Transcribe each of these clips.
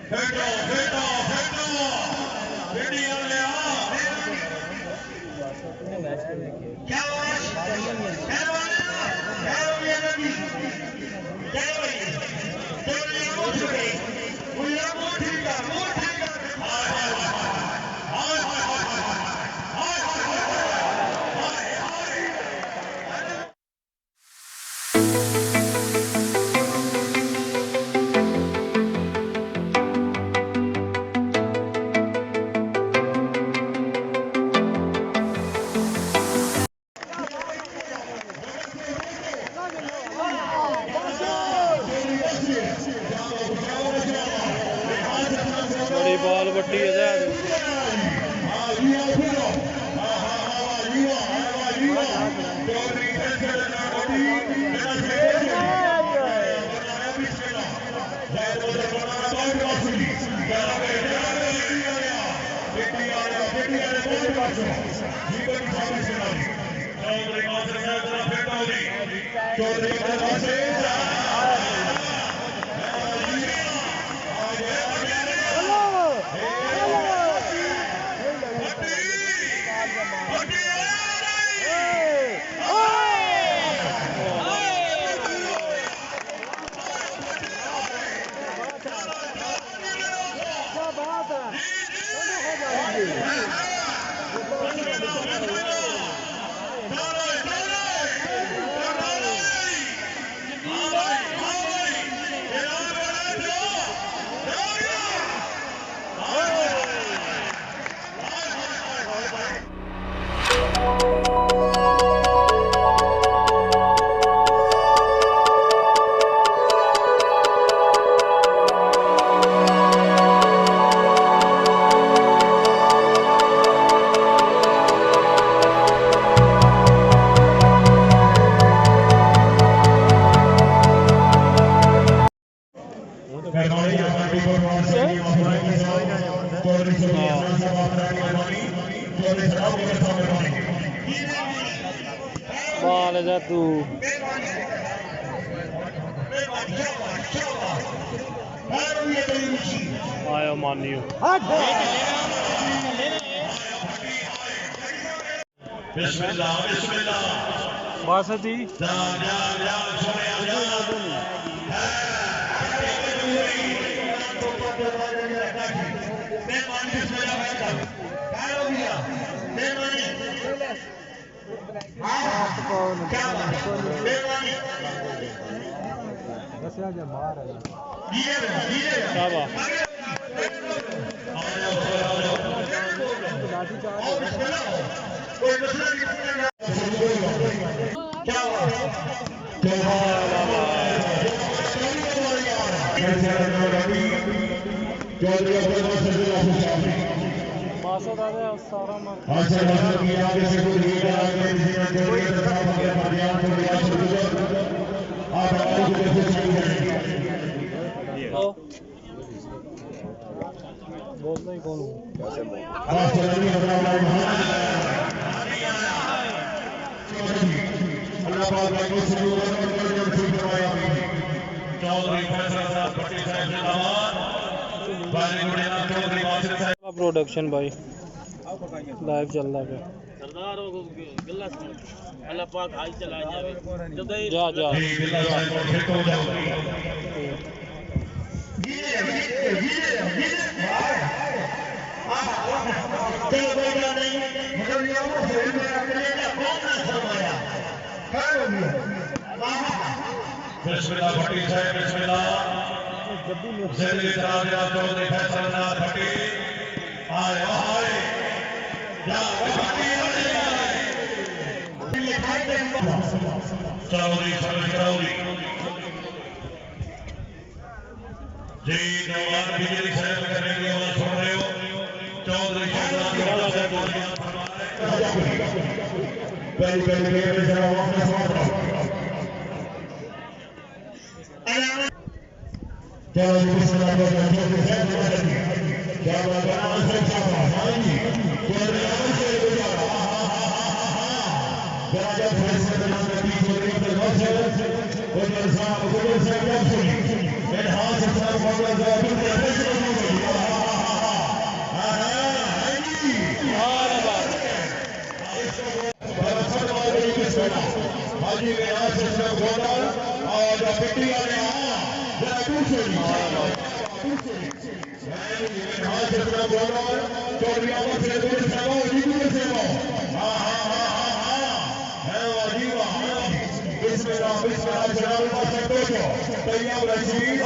फेटो फेटो फेटो video ले आ क्या बात है ये नबी क्या भाई तो ये उठ गई वो ये मोटी का हाय हाय हाय हाय बड़ी बॉल बट्टी है बाल जा तू आयो मानियो बिस्मिल्लाह बिस्मिल्लाह बासती बोलना ही कौन प्रोडक्शन भाई लाइव चल रहा है सरदार अल्लाह पाक हाल चला जावे जा जा बिस्मिल्लाह भट्टी साहब बिस्मिल्लाह जिंदगी राजा चौधरी फैसलनाथ भट्टी आए आए चौधरी चौधरी जी नवाब बिजली साहब करेंगे और सुन रहे हो चौधरी हाजी के नाम से सब बोला और पिट्टी वाले जरा दूसरे हाथ से सब बोला चौधरी अमर से दूर से आओ दूर से आओ हाँ हाँ हाँ हाँ हाँ है वाजीवा बिस्मिल्लाह बिस्मिल्लाह जनाब पास दो तैयार रशीद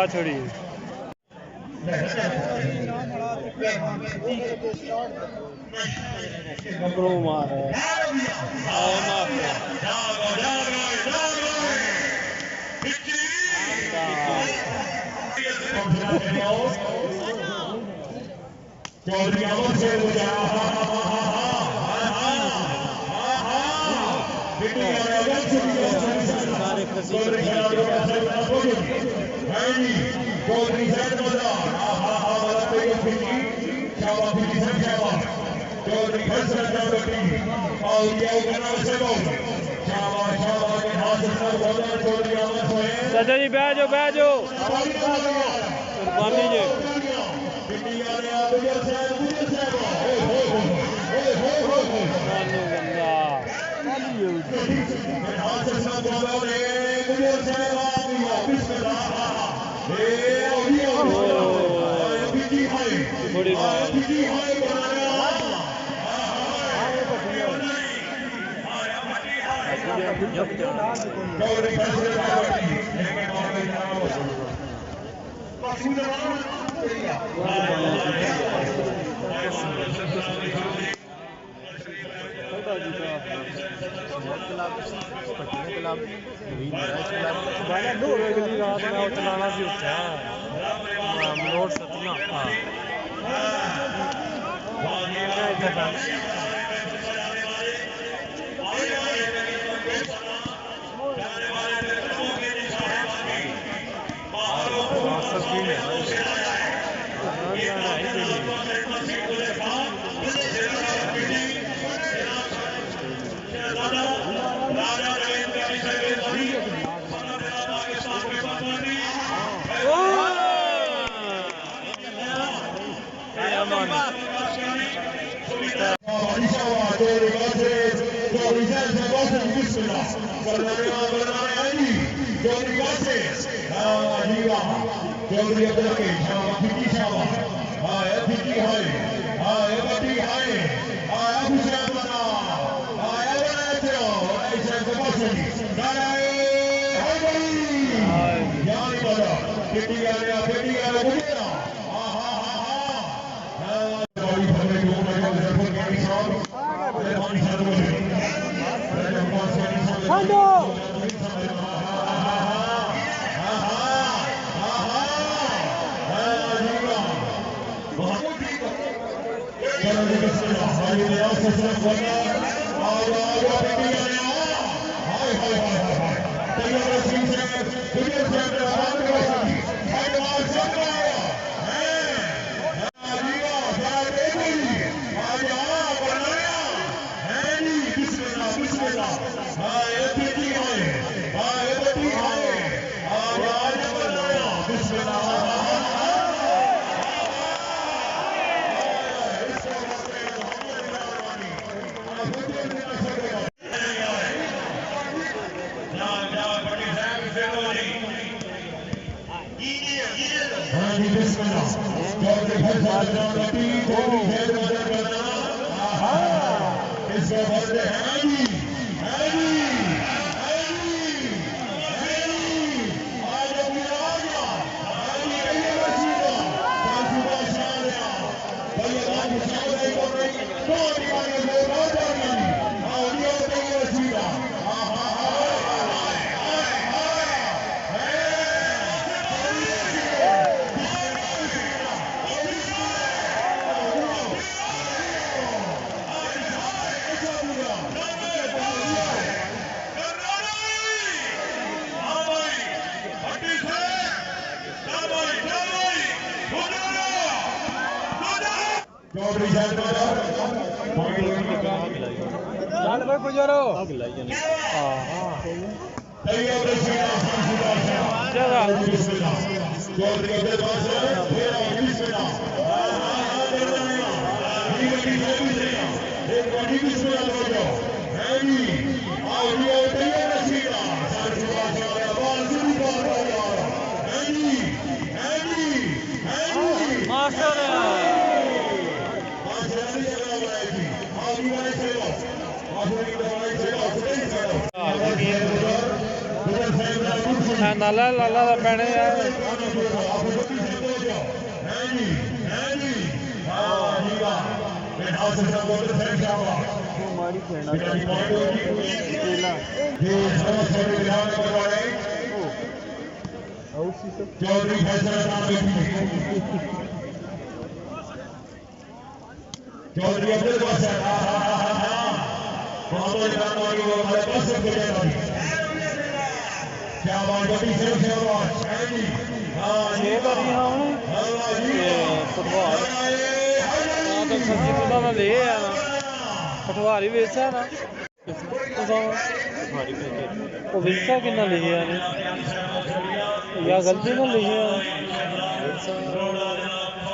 छोड़ी मार चौधरी अमर से चाचा जी बैठो बैठो कुर्बानी जी बड़ी अगली रात में चलाना भी होता है मलोट सतियां चौधरी अब्दुल हकीम शाबाश फिटी शाबाश हां ये फिटी है हां ये बटी है हां ये हुसैन बना हां ये बना चलो ऐसे को बसनी नाराए है भाई यानी बड़ा फिटी आ बुझेगा हां हां हां हां बड़ी भले को मैं जरूर गाड़ी साहब मेहरबानी साहब हांडो चौधरी साहब लाल भाई पुजारो आग लाई जाने हां जगह मास्टर नाला लाला दा पैने यार माड़ी खेलना चौधरी चौधरी अब्दुल बादशाह क्या बात है फुटबॉल सब्जी तो ले आना पटवारी वेचा ना वो वेचा कितना लिखिया ने या गलती ना लिखिया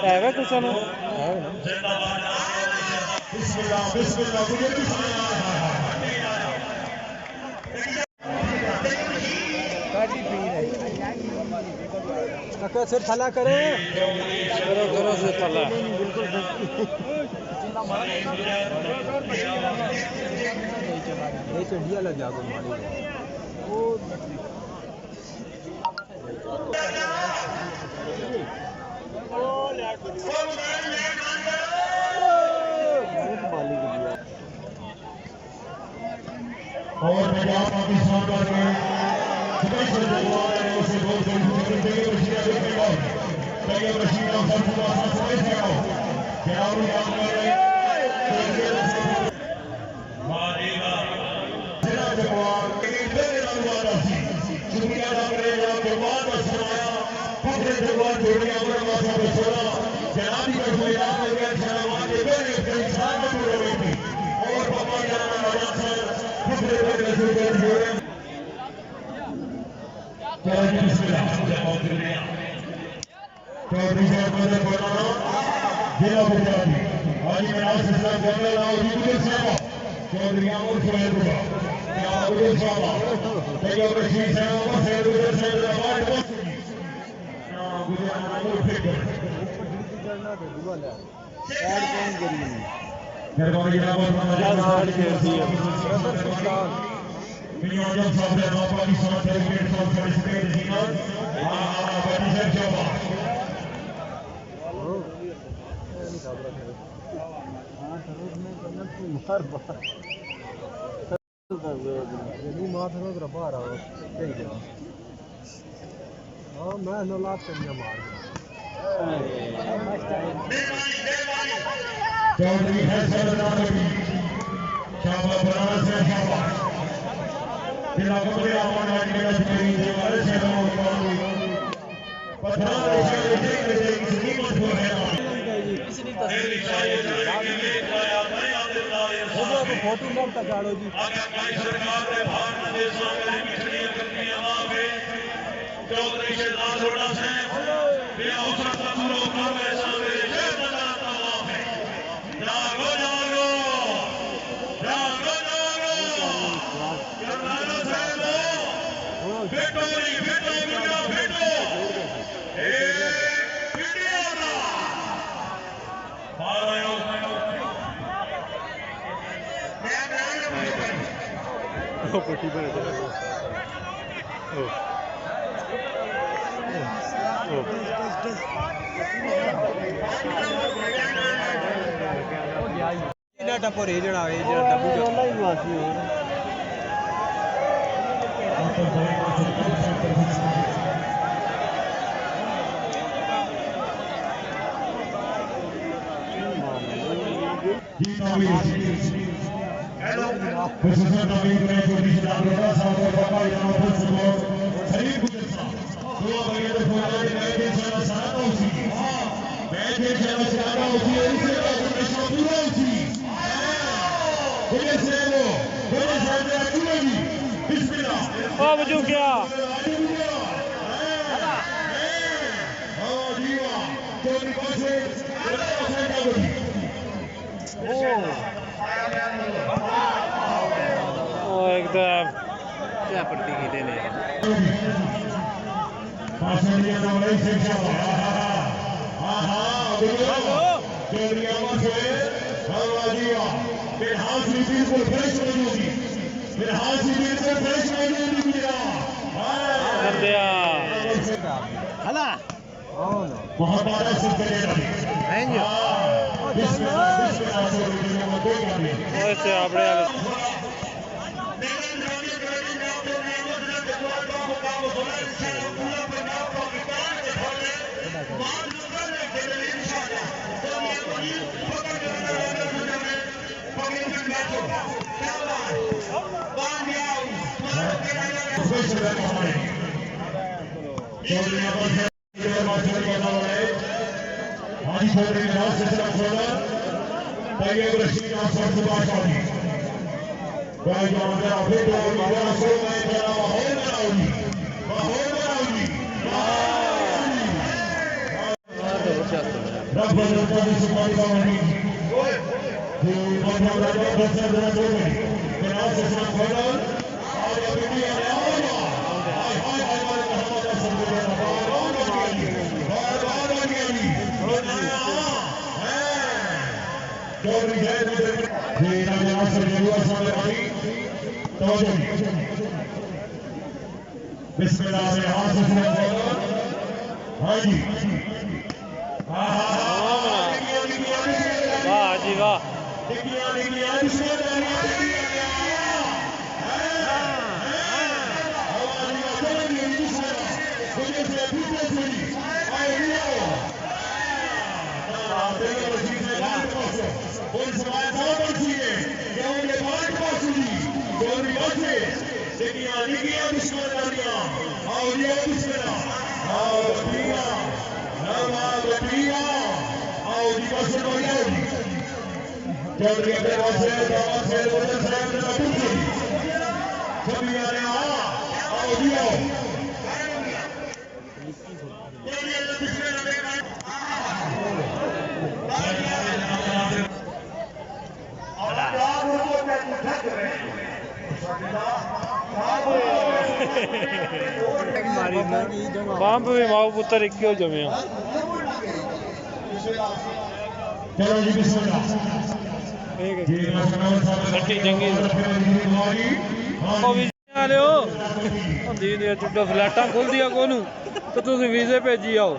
है कुछ ना बिस्मिल्लाह बिस्मिल्लाह काका सिर थला करे करो करो सिर थला बिल्कुल ये चढ़िया लग जागो मारी वो और पंजाब पाकिस्तान का स्पेशल जवान है उसे बहुत जल्दी देंगे रशीद का फरफुला समय से आओ क्या और याद कर रहे मारेगा जिला जवान के रंगवाला सी शुक्रिया अदा करेगा जवान का सुनाया फखरे जवान जोड़िया पर माथा पे छोड़ा जनाबी का कोई याद हो गया जवान के बेरे के इंसान में पूरे हुई थी और पापा जाना नवाज सर फखरे फखरे जोड़े चौधरी साहब मदद बनाना जिला पंजाबी आज मैं सिलसिला जनरल और यूनियन सेवा चौधरी अमर सुहेल का क्या उदय साहब तैयब रशीद साहब और सैयद उदय साहब का बात बस ना गुजर अमर फिकर ऐड कौन करी मेहरबानी जनाब हार्ड के थी Minimum software of Pakistan certificate for certificate designers. Badi sir Jawad. मैं नौलाद कन्या मार चौधरी है सरदारी शाबाश बनाना से शाबाश जिला कमरे आवाना जिला जिले वाले से पत्थर से देखने से किसी मत हो है इसने तस्वीर फोटो मत तकाड़ो जी सरकार ने भारत देश में पिछड़ी करनी आवे चौधरी शेरदार थोड़ा से बेअसर तमरो का ऐसा मेरे जय बनाता हुआ है जागो जागो जागो जागो करनाना साहब बेटो बेटो बेटा बेटो ए पिटिया ना आयो ओ पट्टी पर ओ डाटा पर ये जड़ा है जड़ा डब्बू ऑनलाइन वासी हो हेलो प्रोफेसर नवीन ने छोटी सी दारोगा साहब और पापा इतना बहुत सुबह शरीफ गुजर साहब दो बजे तक बोला कि मैं दिन सारा सारा उसी मैं दिन सारा सारा उसी इसे का पूरा उसी विजय साहब ने चूड़े जी बिस्मिल्लाह ओ बजू क्या ओ एकदम क्या पट्टी की देने कर दिया हला बहुत बड़ा ओसे आपड़े वाह जी वाह बाप भी माओ पुत्र एक हो जमे चंगी चुट्टा फ्लैटा खुल दिया कोनू तो तुम वीजे भेजी आओ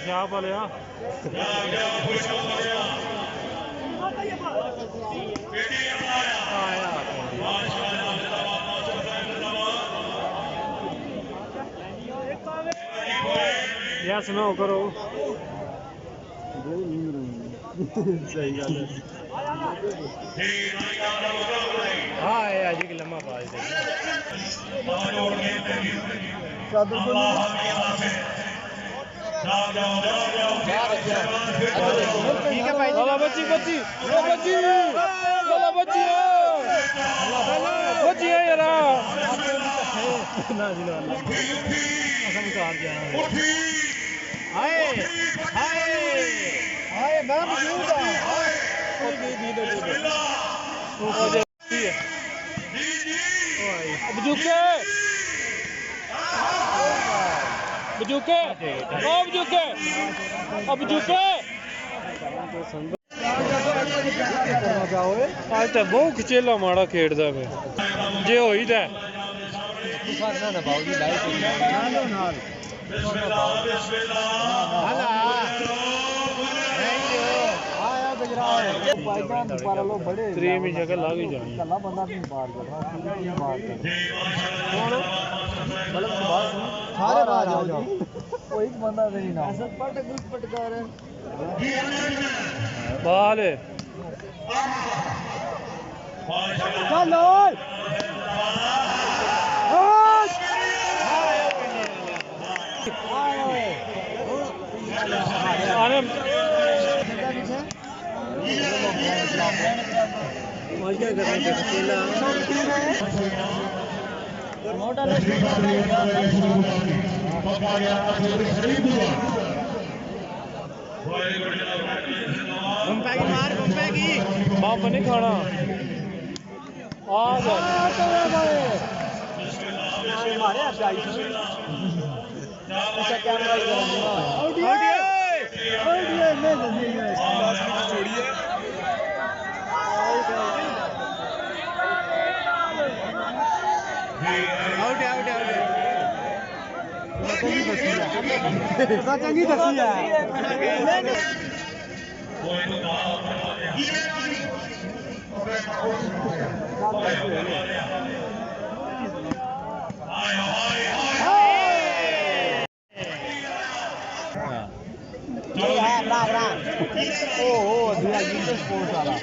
क्या बोले या सुनो करो सही गल हाँ आज की लम्मा पा बच्ची बच्ची बच्ची बच्ची बच्ची है यार हाय हाय हाय मैं मौजूद बजूके बजूके बजूके आज तो बहुत खिचेला माड़ा खेड़दा पे जे होई दा करना ना बाबू जी लाइव नालो नाल बिस्मिल्लाह बिस्मिल्लाह हला आया गुजरात भाईजान पर लो बड़े क्रीम ही जगह लाग ही जानी कल्ला बंदा भी मार करना पूरी मार कर कौन मतलब बात सारे बाहर आ जाओ कोई एक बंदा नहीं ना ऐसा पटकार बाल चलो आने बाप नहीं खाना आ जा चंगी दसी है दिया स्पोर्ट्स वाला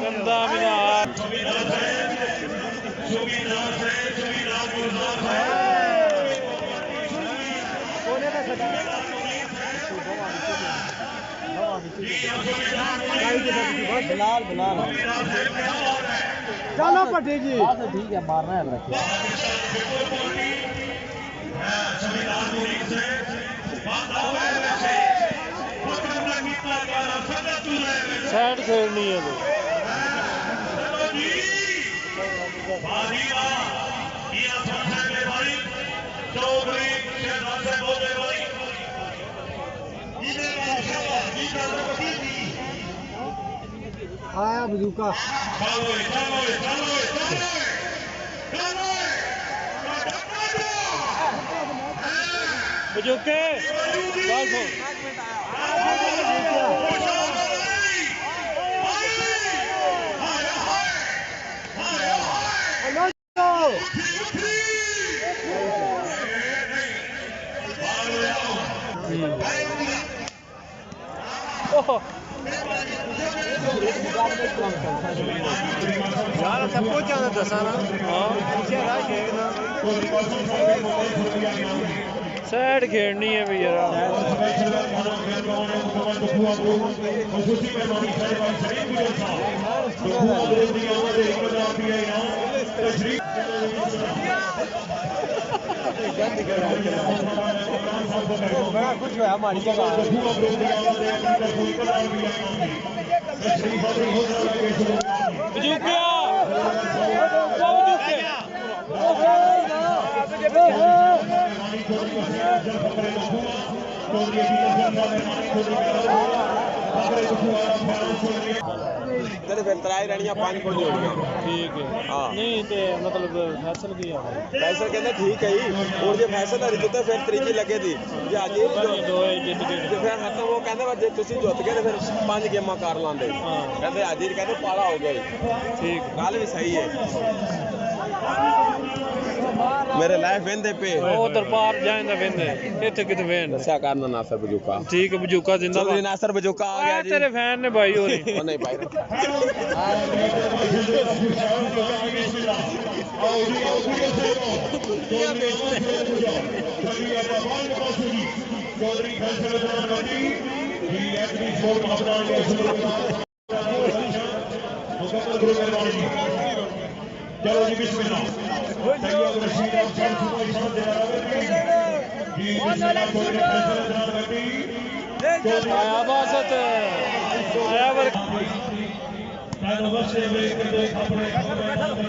गंदा मीनार बिलाल बिलाल चलो पट्टी जी ठीक है मारना है रखिए साइड खेलनी है वो आया बजूका बजूके बाल फोन यार सब कुछ ज्यादा दसाना हां पीछे रहा शेखना साइड खेलनी है भैया बड़ा कुछ है हमारी जगह बजूकिया तेरे फिर तराई रहनियां 5 को जोड़ियां ठीक है हाँ नहीं ते मतलब फैसल की है फैसल कहंदे ठीक है ही और जे फैसल हरी जिੱਤੇ ਫਿਰ ਤਰੀਜੀ ਲੱਗੇ ਦੀ ਜੇ ਅੱਜ ਇਹ दो जित गए ਤੇ ਫਿਰ ਹੱਥ ਉਹ ਕਹਿੰਦੇ ਵਾ ਜੇ ਤੁਸੀਂ ਜਿੱਤ ਗਏ ਤੇ ਫਿਰ 5 ਗੇਮਾਂ ਕਰ ਲਾਂਦੇ ਕਹਿੰਦੇ ਅੱਜ ਹੀ ਕਹਿੰਦੇ ਪਾਲਾ ਹੋ ਗਿਆ ਜੀ ठीक ਗੱਲ ਵੀ ਸਹੀ ਹੈ ਮੇਰੇ ਲਾਈਫ ਵੰਦੇ ਪੇ ਉਹ ਦਰਬਾਰ ਜਾਂਦਾ ਵੇਂਦੇ ਇੱਥੇ ਕਿਤੇ ਵੇਂਦ ਦੱਸਿਆ ਕਰਨਾ ਨਾਸਰ ਬਜੂਕਾ ਠੀਕ ਹੈ ਬਜੂਕਾ ਚੌਧਰੀ ਜਿੰਦਾਬਾਦ ਨਾਸਰ ਬਜੂਕਾ ਆ ਗਿਆ ਜੀ ਤੇਰੇ ਫੈਨ ਨੇ ਭਾਈ ਹੋਰੀ ਉਹ ਨਹੀਂ ਭਾਈ चौधरी फैसल मुकम्मल चलो जी बिस्मिल्लाह तैयब रशीद अफजल सुबह शब्द जी बिस्मिल्लाह थोड़ी फैसला जनाब गड्डी आया बासत आया वर मैं बस ये ब्रेक कर दो अपने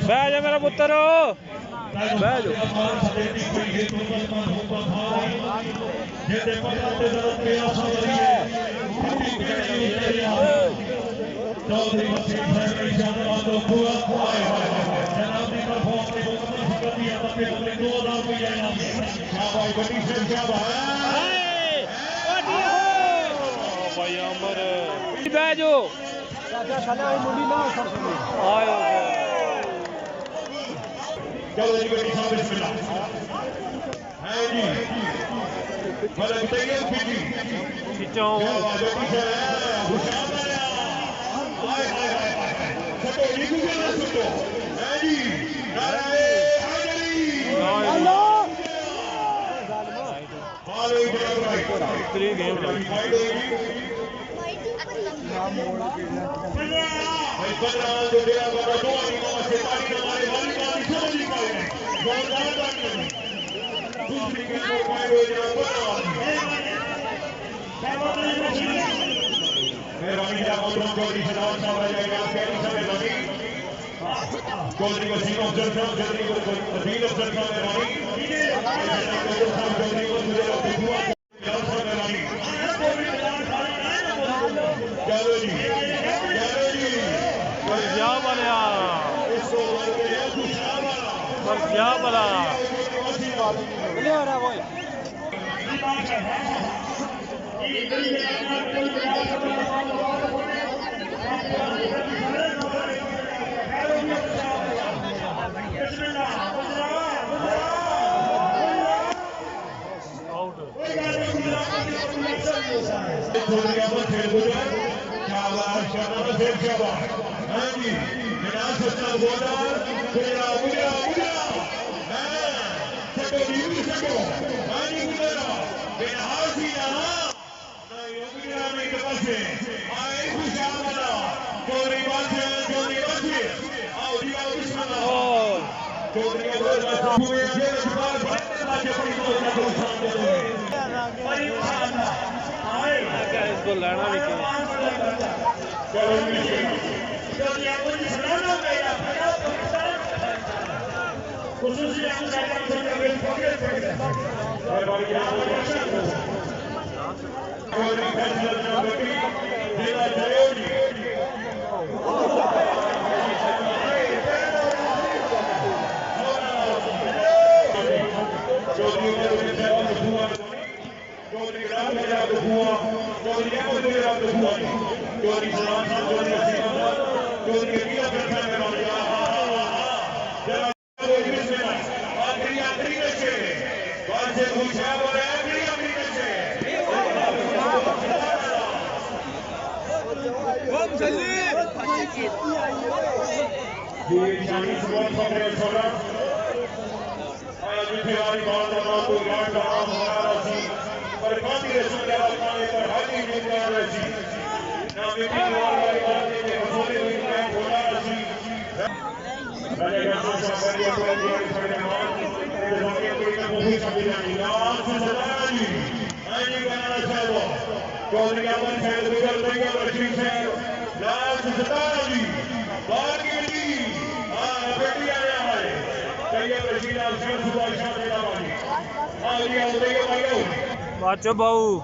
बह जा मेरा पुत्र बह जाओ जेते पता ते जरूरत मेरा सवारी है चौधरी वसीम साहब ने शानदार तो हुआ जनाब ने परफॉर्म ने मुकम्मल कर दिया अपने अपने 2000 रुपये इनाम शाबाश बड़ी से शाबाश भाई अमर बह जाओ चाचा साले आई मुंडी ना सर सुनो आयो चलो जी बेटी साहब बिस्मिल्लाह है जी मतलब तैयार कीजिए खिंचो बेटी से हुशार आया हाय हाय हाय सटो निकल गया सटो है जी नारे हैदरी अल्लाह हालो इधर भाई फ्री गेम लग भाई 15 जो दिया बड़ा दो निकाल से ताली हमारे वाली बात समझ नहीं पाए जोरदार बात नहीं दूसरी गेम को पाए हुए जनाब मेहरबानी जनाब चौधरी सदान साहब आ जाएगा कैरी साहब मेहरबानी चौधरी वसीम अफजल साहब चौधरी वसीम अफजल साहब मेहरबानी चौधरी को मुझे दुआ मेहरबानी चलो जी क्या बना इसको बोलते हैं खुशहाल वाला पर क्या बना ले आ रहा भाई आउट हाँ जी बिना सोचना बोला गुजरा गुजरा गुजरा सटो नींबू सटो हाँ जी गुजरा बिना हासी ना गुजरा नहीं तो बसे आए खुशहाल वाला चोरी बसे आओ जी आओ बिस्मिल्लाह चोरी का बोल हुए ये जुबान भरने वाले अपनी बोल का दोषान दे दो परिवार आए क्या इसको लेना भी क्या चलो चौधरी अमन साहब गुजर देंगे रशीद साहब लाल सतारा जी बाहर की बेटी बेटी आ रहा है तैयब रशीद अफजल सुबह शाम वाली हाँ जी आओ तैयब भाई आओ बाचो बाऊ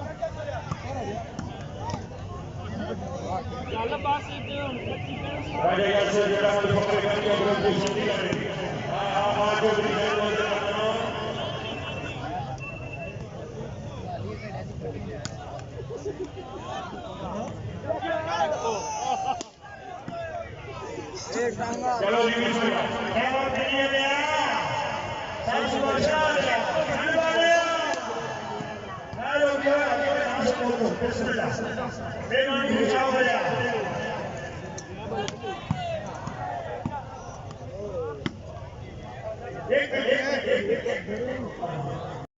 राजा से जरा फकर करके अपने को शांति करेंगे हाँ चौधरी चलो जी एक